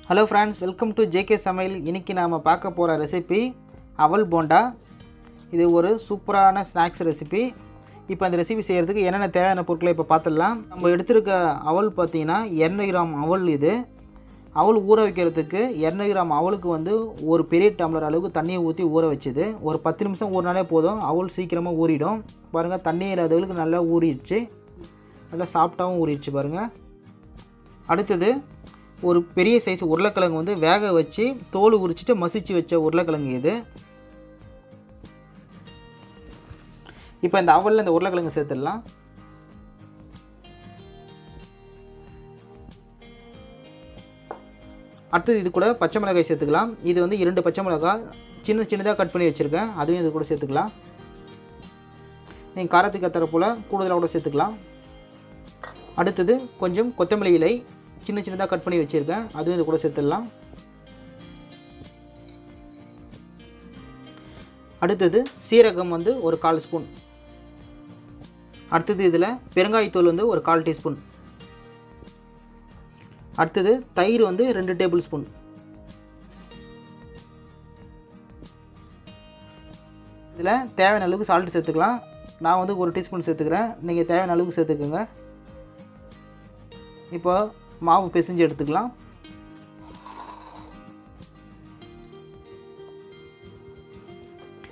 Hello friends, welcome to JK சமையல். இன்றைக்கி நாம் பார்க்க போகிற ரெசிபி அவல் போண்டா. இது ஒரு சூப்பரான ஸ்நாக்ஸ் ரெசிபி. இப்போ அந்த ரெசிபி செய்கிறதுக்கு என்னென்ன தேவையான பொருட்களை இப்போ பார்த்துடலாம். நம்ம எடுத்துருக்க அவல் பார்த்திங்கன்னா 200 கிராம் அவல். இது அவல் ஊற வைக்கிறதுக்கு 200 கிராம் அவலுக்கு வந்து ஒரு பெரிய டம்ளர் அளவுக்கு தண்ணியை ஊற்றி ஊற வச்சுது. ஒரு 10 நிமிஷம் ஊறினாலே போதும், அவல் சீக்கிரமாக ஊறிடும். பாருங்கள், தண்ணி இல்லாதவளுக்கு நல்லா ஊறிடுச்சு, நல்லா சாஃப்டாகவும் ஊறிடுச்சு பாருங்கள். அடுத்தது ஒரு பெரிய சைஸ் உருளைக்கிழங்கு வந்து வேக வச்சு தோல் உரிச்சிட்டு மசிச்சு வச்ச உருளைக்கிழங்கு இது. இப்போ இந்த அவலில் இந்த உருளைக்கிழங்கு சேர்த்துடலாம். அடுத்தது இது கூட பச்சை மிளகாய் சேர்த்துக்கலாம். இது வந்து 2 பச்சை மிளகாய் சின்னதாக கட் பண்ணி வச்சுருக்கேன், அதுவும் இது கூட சேர்த்துக்கலாம். நீங்கள் காரத்துக்கு ஏற்ற போல் கூடுதலாக கூட சேர்த்துக்கலாம். அடுத்தது கொஞ்சம் கொத்தமல்லி இலை சின்னதாக கட் பண்ணி வச்சுருக்கேன், அதுவும் இது கூட சேர்த்துடலாம். அடுத்தது சீரகம் வந்து ஒரு 1/4 ஸ்பூன். அடுத்தது இதில் பெருங்காயத்தூள் வந்து ஒரு 1/4 டீஸ்பூன். அடுத்தது தயிர் வந்து 2 டேபிள் ஸ்பூன். இதில் தேவையான அளவுக்கு சால்ட்டு சேர்த்துக்கலாம். நான் வந்து 1 டீஸ்பூன் சேர்த்துக்கிறேன், நீங்கள் தேவையான அளவுக்கு சேர்த்துக்குங்க. இப்போ மாவு பிசைஞ்சு எடுத்துக்கலாம்.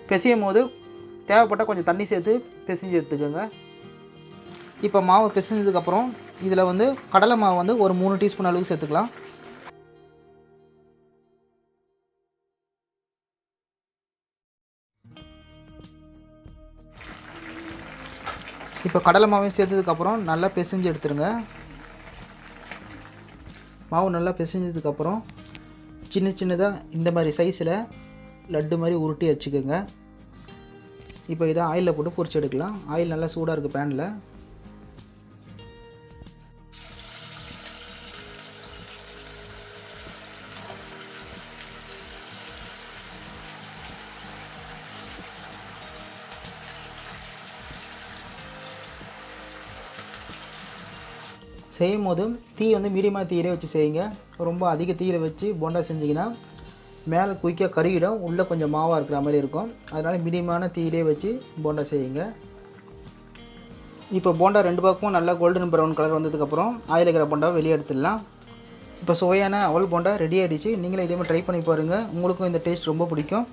பிசையும் போது தேவைப்பட்டால் கொஞ்சம் தண்ணி சேர்த்து பிசைஞ்சு எடுத்துக்கோங்க. இப்போ மாவு பிசைஞ்சதுக்கப்புறம் இதில் வந்து கடலை மாவு வந்து ஒரு 3 டீஸ்பூன் அளவுக்கு சேர்த்துக்கலாம். இப்போ கடலை மாவையும் சேர்த்ததுக்கப்புறம் நல்லா பிசைஞ்சு எடுத்துருங்க. மாவு நல்லா பிசைஞ்சதுக்கப்புறம் சின்னதாக இந்த மாதிரி சைஸில் லட்டு மாதிரி உருட்டி வச்சுக்கோங்க. இப்போ இதை ஆயிலில் போட்டு பொரிச்சு எடுக்கலாம். ஆயில் நல்லா சூடாக இருக்குது பேனில். செய்யும் போது தீ வந்து மீடியமான தீயிலே வச்சு செய்யுங்க. ரொம்ப அதிக தீயில வச்சு போண்டா செஞ்சிங்கன்னா மேலே குயிக்காக கருகிடும், உள்ளே கொஞ்சம் மாவாக இருக்கிற மாதிரி இருக்கும். அதனால் மீடியமான தீயிலே வச்சு போண்டா செய்யுங்க. இப்போ போண்டா 2 பக்கமும் நல்லா கோல்டன் ப்ரௌன் கலர் வந்ததுக்கப்புறம் ஆயில் இருக்கிற போண்டாவை வெளியே எடுத்துடலாம். இப்போ சுவையான அவல் போண்டா ரெடி ஆகிடுச்சு. நீங்களும் இதே மாதிரி ட்ரை பண்ணி பாருங்கள், உங்களுக்கும் இந்த டேஸ்ட் ரொம்ப பிடிக்கும்.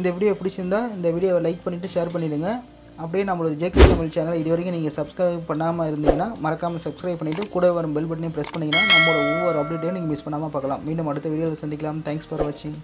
இந்த வீடியோ பிடிச்சிருந்தா இந்த வீடியோவை லைக் பண்ணிவிட்டு ஷேர் பண்ணிவிடுங்க. அப்படியே நம்மளோட ஜேகே சமையல் சேனல் இது வரைக்கும் நீங்கள் சப்ஸ்கிரைப் பண்ணாமல் இருந்தீங்கன்னா மறக்காமல் சப்ஸ்கிரைப் பண்ணிவிட்டு கூட வரும் பெல் பட்டனையும் ப்ரெஸ் பண்ணிங்கன்னா நம்மளோட ஒவ்வொரு அப்டேட்டையும் நீங்கள் மிஸ் பண்ணாமல் பார்க்கலாம். மீண்டும் அடுத்த வீடியோவில் சந்திக்கலாம். தேங்க்ஸ் ஃபார் வாட்சிங்.